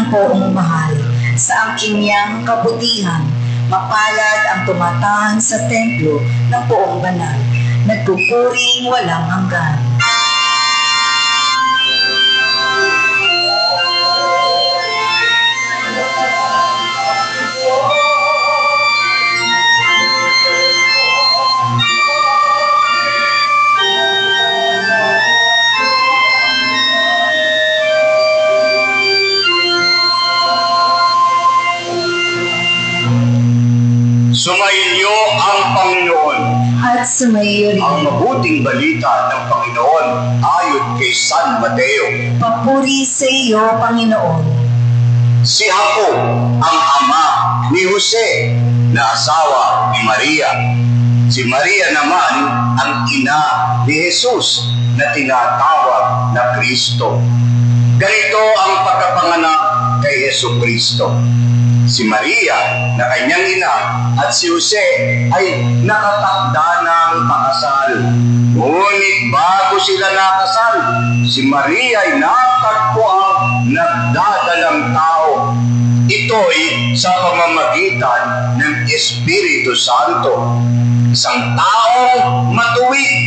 poong mahal. Sa angking niyang kabutihan, mapalad ang tumatahan sa templo ng poong banal, nagpupuring walang hanggan. Sumainyo ang Panginoon. At sumayo rin. Ang mabuting balita ng Panginoon ayon kay San Mateo. Papuri sa iyo, Panginoon. Si Jacob ang ama ni Jose na asawa ni Maria. Si Maria naman ang ina ni Jesus na tinatawag na Kristo. Ganito ang pagkapanganak kay Jesucristo. Si Maria na kanyang ina at si Jose ay nakatakda ng pakasal. Ngunit bago sila nakasal, si Maria ay natagpo ang nagdadalang tao. Ito'y sa pamamagitan ng Espiritu Santo. Isang taong matuwid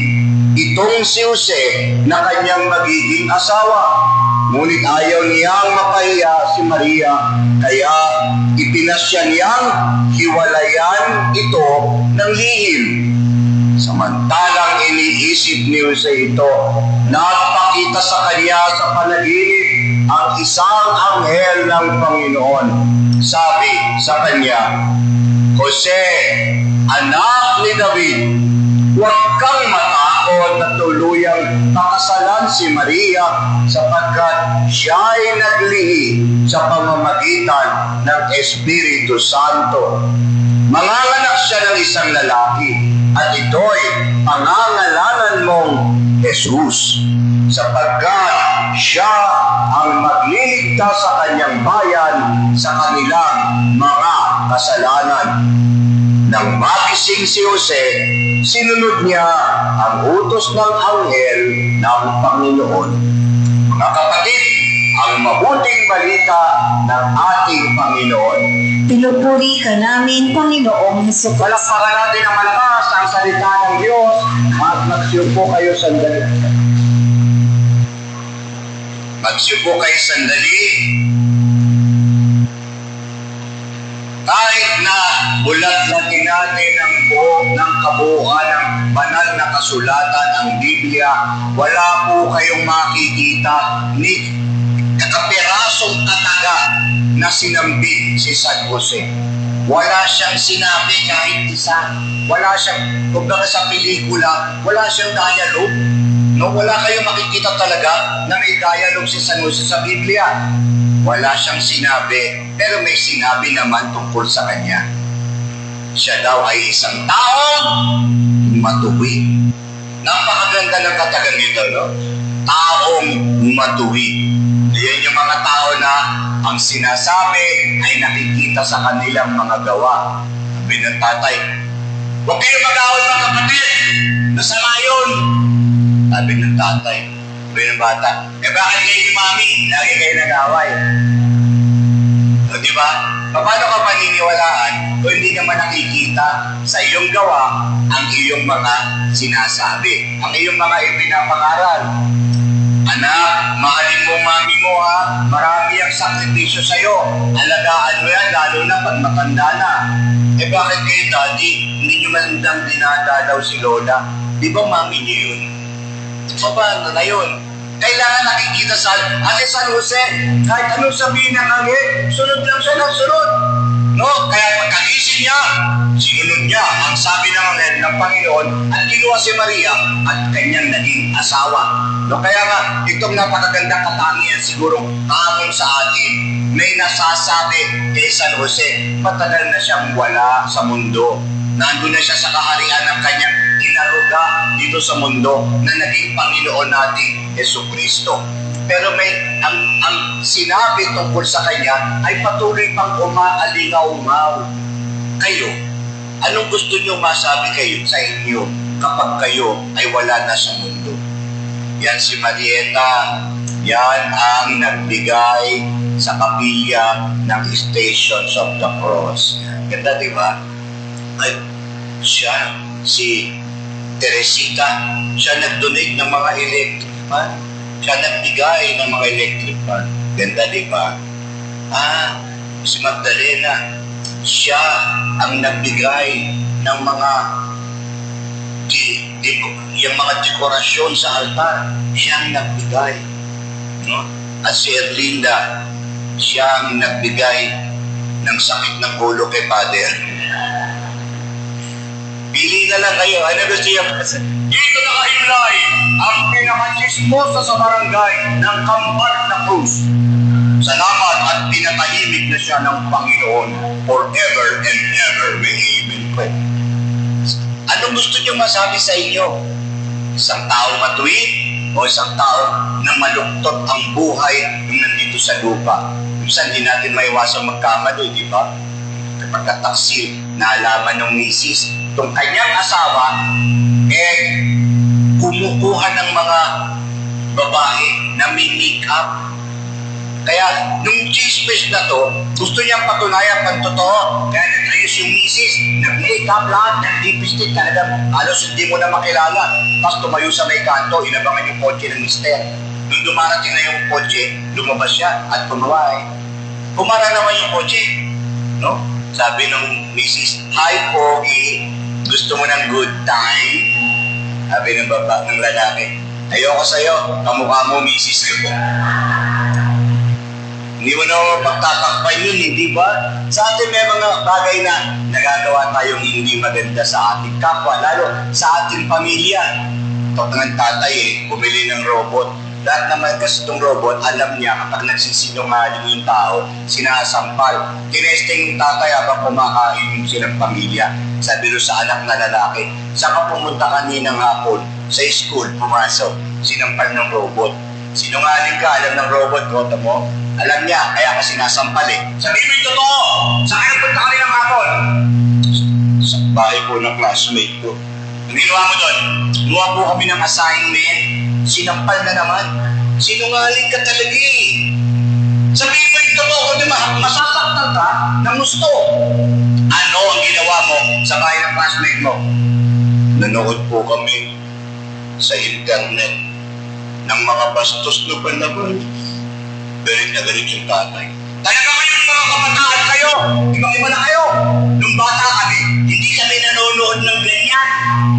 itong si Jose na kanyang magiging asawa. Ngunit ayaw niyang mapahiya si Maria, kaya ipinasya niyang hiwalayan ito ng lihim. Samantalang iniisip ni Jose ito, nagpakita sa kanya sa panaginip ang isang anghel ng Panginoon. Sabi sa kanya, Jose, anak ni David, huwag kang matakot na tuluyang pakasalan si Maria sapagkat siya ay naglihi sa pamamagitan ng Espiritu Santo. Manganganak siya ng isang lalaki at ito'y pangangalanan mong Jesus sapagkat siya ang magliligtas sa kanyang bayan sa kanilang mga kasalanan. Nang magising si Jose, sinunod niya ang utos ng anghel ng Panginoon. Mga kapatid, ang mabuting balita ng ating Panginoon. Pinupuri ka namin, Panginoong Hesus. Palakpakan natin ang malakas ang salita ng Diyos at magsiupo kayo sandali. Magsiupo kayo sandali. Kahit na ulat-latin natin ang buo ng kabuuan ng banal na kasulatan, ang Biblia, wala po kayong makikita ni kapirasong kataga na sinambit si San Jose. Wala siyang sinabi kahit isa. Wala siyang, kumbaga sa pelikula, wala siyang dialogue. No, wala kayong makikita talaga na may dialogue si San Jose sa Biblia. Wala siyang sinabi, pero may sinabi naman tungkol sa kanya. Siya daw ay isang taong matuwid. Napakaganda ng katagang nito, no? Taong matuwid. Yan yung mga tao na ang sinasabi ay nakikita sa kanilang mga gawa. Sabi ng tatay, huwag kayo mag-away mga kapatid! Masama yun! Sabi ng tatay, sabi ng bata, bakit kayo ni mami? Lagi kayo nag-away. So, di ba? Paano ka paniniwalaan kung hindi naman nakikita sa iyong gawa ang iyong mga sinasabi, ang iyong mga ipinapangaral? Anak, mahalin mo mami mo ha. Marami ang sakripisyo sa'yo. Alagaan mo yan, lalo na pag matanda na. Bakit kayo, daddy, hindi nyo mandang dinadalaw si Lola? Di ba mami niyo yun? Paano na yun? Kailangan nakikita sa Ate San Jose, kahit anong sabihin ng anghel, sunod lang siya ng sunod. No? Kaya pagkagising niya, sinunod niya ang sabi ng anghel ng Panginoon at kinuha si Maria at kanyang naging asawa. No? Kaya nga, itong napakagandang katangian siguro hamon sa atin, may nasasabi kay San Jose, matagal na siyang wala sa mundo. Nandun na siya sa kaharian ng kanyang inaruga dito sa mundo na naging Panginoon nating Jesucristo. Pero may ang sinabi tungkol sa kanya ay patuloy pang umaalingaw-ngaw. Kayo, anong gusto niyo masabi kayo sa inyo kapag kayo ay wala na sa mundo? Yan si Marieta, yan ang nagbigay sa kapilya ng Stations of the Cross. Ganda, di ba? Ay, siya, si Teresita, siya nag-donate ng mga electric fan. Siya nagbigay ng mga electric fan. Ganda, di ba? Si Magdalena, siya ang nagbigay ng mga yung mga dekorasyon sa altar. Siya ang nagbigay. No? At si Erlinda, siya ang nagbigay ng sakit ng ulo kay Father. Pili na lang kayo. Ano gusto niya? Dito nakahimlay ang pinaka-chismosa sa barangay ng Kambal na Cruz. Salamat at pinatahimik na siya ng Panginoon forever and ever. May amen po. Anong gusto niyo masabi sa inyo? Isang tao matuwid o isang tao na maluktot ang buhay yung nandito sa lupa? Minsan hindi natin maiwasang magkamali, di ba? Kapag kataksil, naalaman ng misis, itong kanyang asawa, kumukuha ng mga babae na may make-up. Kaya, nung chismis na to, gusto niyang patunayan pang totoo. Kaya nag-ayos yung misis, nag-make-up lahat, nag-lipstick, talagang halos hindi mo na makilala. Tapos tumayo sa may kanto, inabangan yung kotse ng mister. Nung dumarating na yung kotse, lumabas siya at kumaway. Kumara naman yung kotse. No? Sabi ng misis, "Hi, Pogi, gusto mo ng good time?" Sabi ng lalaki, "Ayoko sa'yo, kamukha mo, misis ko." Hindi mo na pagtatakpan yun, hindi ba? Sa atin may mga bagay na nagagawa tayong hindi maganda sa ating kapwa, lalo sa ating pamilya. Ito ng tatay bumili ng robot. Lahat naman kasi itong robot, alam niya kapag nagsisinungaling yung tao, sinasampal. Tinesting yung tatay habang kumakain yung silang pamilya. Sabi doon sa anak na lalaki, "Saan ka pumunta kaninang hapon?" "Sa school, pumasok." Sinampal ng robot. Sinungaling ka, alam ng robot, boto mo. Alam niya, kaya ka sinasampal Sabihin mo yung totoo! Saan ka nagpunta kaninang hapon? Sa bahay ko ng classmate ko. Ang ginawa mo doon, gumawa po kami ng assignment, sinampal na naman. Sinungaling ka talaga Sabihin mo yung totoo, kundi masasaktan ka ng gusto. Ano ang ginawa mo sa bahay ng classmate mo? Nanood po kami sa internet ng mga bastos na palaban. Galit na galit yung tatay. Talaga kayong mga kabataan kayo! Ibang-iba na kayo! Nung bata kami, hindi kami nanonood ng ganyan.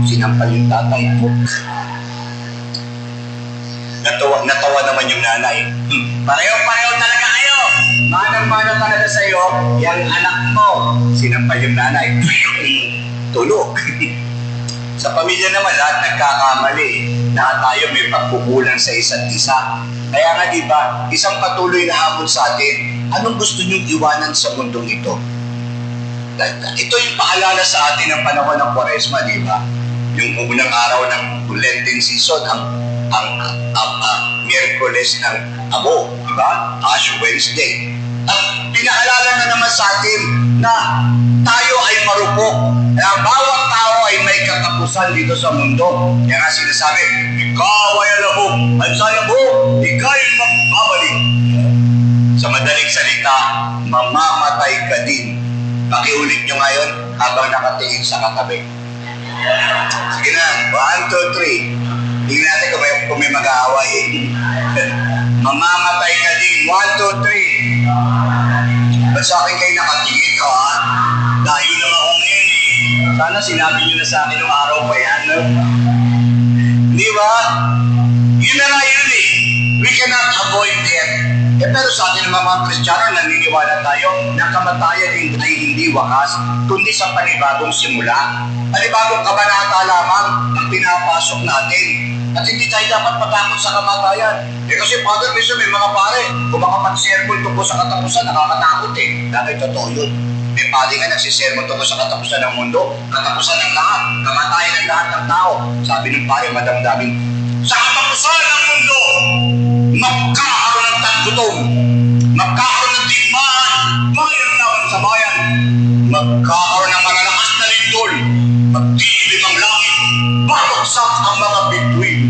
Sinampal yung tatay. Natawa naman yung nanay. Pareho-pareho talaga kayo! Manang-mana talaga sa'yo, yung anak mo. Sinampal yung nanay. Tulog. Sa pamilya naman, lahat nagkakamali. Lahat tayo may pagkukulang sa isa't isa. Kaya nga diba, isang patuloy na hamon sa atin, anong gusto niyong iwanan sa mundong ito? Ito yung paalala sa atin ng panahon ng Kwaresma, diba? Yung unang araw ng Lenten season, ang Miyerkules ng Abo, diba? Ash Wednesday. At pinaalala na naman sa atin na tayo ay marupok. Kaya bawat tao ay may katapusan dito sa mundo. Kaya nga sinasabi, "Ikaw ay alabog, at sa alabog, ikaw ay magbabalik." Sa madaling salita, mamamatay ka din. Pakiulit nyo ngayon habang nakatingin sa katabi. Sige na, 1, 2, 3. Tingnan natin kung may mag-aaway. Mamamatay ka din. 1, 2, 3. Ba't sa akin kayo nakatingin ka, ha? Dayo lang ako ngayon Sana sinabi nyo na sa akin nung araw pa yan, no? Di ba? Yun na nga yun We cannot avoid death. Pero sa atin mga Kristiyano, naniniwala tayo na kamatayan ay hindi wakas, kundi sa panibagong simula. Panibagong kabanata lamang ang pinapasok natin. At hindi tayo dapat matakot sa kamatayan. Kasi Father, minsan may mga pare, kung makapag-sermon tungkol sa katapusan, nakakatakot Dahil totoo yun. May pare nga nagsisermon tungkol sa katapusan ng mundo, katapusan ng lahat, kamatayan ng lahat ng tao. Sabi ng pare, madamdamin, sa katapusan ng mundo, magkakaroon ng taggutom, magkakaroon ng digmaan, mayroon sa bayan, magkakaroon ng malalakas na lindol, magdilim ang langit, babagsak ang mga bituin.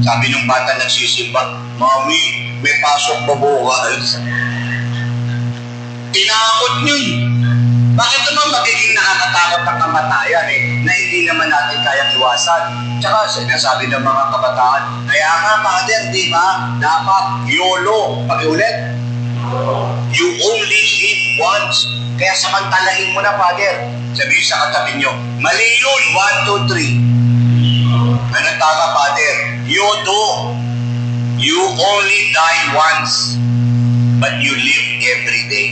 Sabi ng bata nagsisimba, "Mami, may pasok pa bukas." Tinakot nyo eh. Bakit naman magiging nakakatakot ang kamatayan na hindi naman natin kayang iwasan? Tsaka sinasabi ng mga kabataan, kaya nga Father, di ba, dapat YOLO. Pag-ulit, you only live once. Kaya samantalahin mo na, Father. Sabihin sa katabi nyo, mali yun, 1, 2, 3. Ano tama, Father? YODO. You only die once, but you live every day.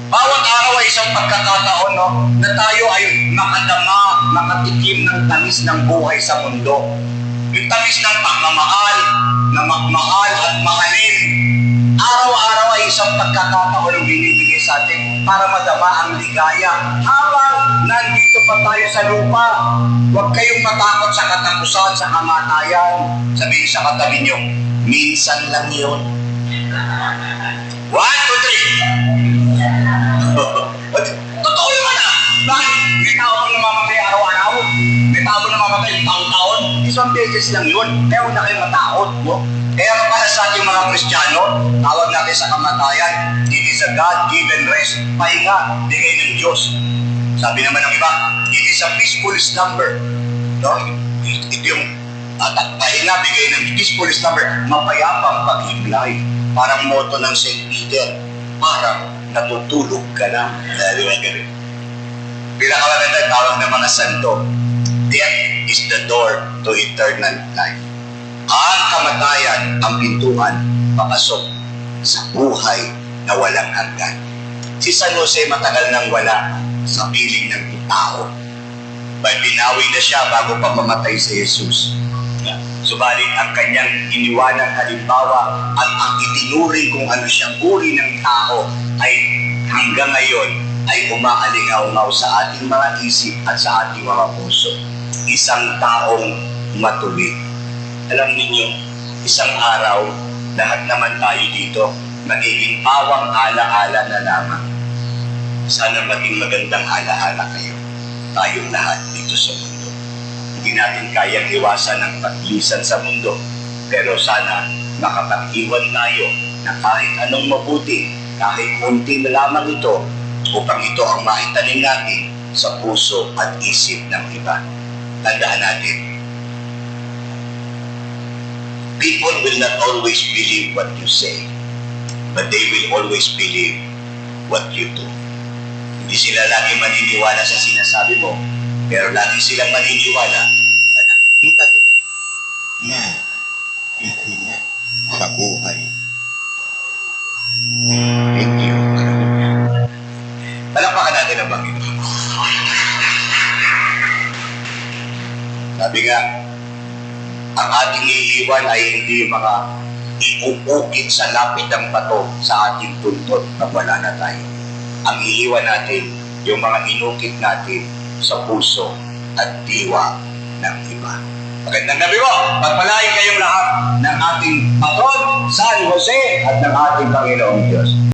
Bawat araw ay isang pagkakataon, na tayo ay makadama, makatikim ng tamis ng buhay sa mundo. Yung tamis ng pagmamahal, na magmahal at mahalin. Araw-araw ay isang pagkakataon ang binibigay sa atin para madama ang ligaya. Habang nandito pa tayo sa lupa, huwag kayong matakot sa katapusan, sa kamatayan. Sabihin sa katabi nyo, minsan lang yun. 1, 2, 3. Totoo naman Bakit? May tao bang namamatay araw-araw? May tao bang namamatay taon-taon? Isang beses lang yun. Kaya huwag na kayong matakot. Kaya para sa ating mga Kristiyano, tawag natin sa kamatayan, it is a God-given rest. Pahinga, bigay ng Diyos. Sabi naman ng iba, it is a peaceful slumber. Ito yung pahinga, bigay ng peaceful slumber. Mapayapang paghimlay. Parang motto ng St. Peter. Parang natutulog ka na. Pinakamagandang tawag ng mga santo, death is the door to eternal life. Ang kamatayan ang pintuan papasok sa buhay na walang hanggan. Si San Jose matagal nang wala sa piling ng tao. Binawi na siya bago pa mamatay si Jesus. Subalit ang kanyang iniwanang halimbawa at ang itinuring kung ano siyang uri ng tao ay hanggang ngayon ay umaalingaw sa ating mga isip at sa ating mga puso. Isang taong matuwid. Alam niyo, isang araw, lahat naman tayo dito, magiging pawang ala-ala na lamang. Sana maging magandang ala-ala kayo. Tayong lahat dito sa mundo. Hindi natin kayang iwasan ang paglisan sa mundo. Pero sana makapag-iwan tayo na kahit anong mabuti, kahit munti na lamang ito, upang ito ang maitanim natin sa puso at isip ng iba. Tandaan natin, people will not always believe what you say, but they will always believe what you do. Hindi sila lagi maniniwala sa sinasabi mo, pero lagi silang maniniwala sa nakikita nila na itinga sa buhay. Thank you. Palakpakan natin ang Panginoon. Sabi nga, ang ating iiwan ay hindi mga iupukit sa lapid ng bato sa ating tuntot pag wala na tayo. Ang iiwan natin, yung mga inukit natin sa puso at diwa ng iba. Magandang gabi po! Pagpalain kayong lahat ng ating patron, San Jose, at ng ating Panginoong Diyos.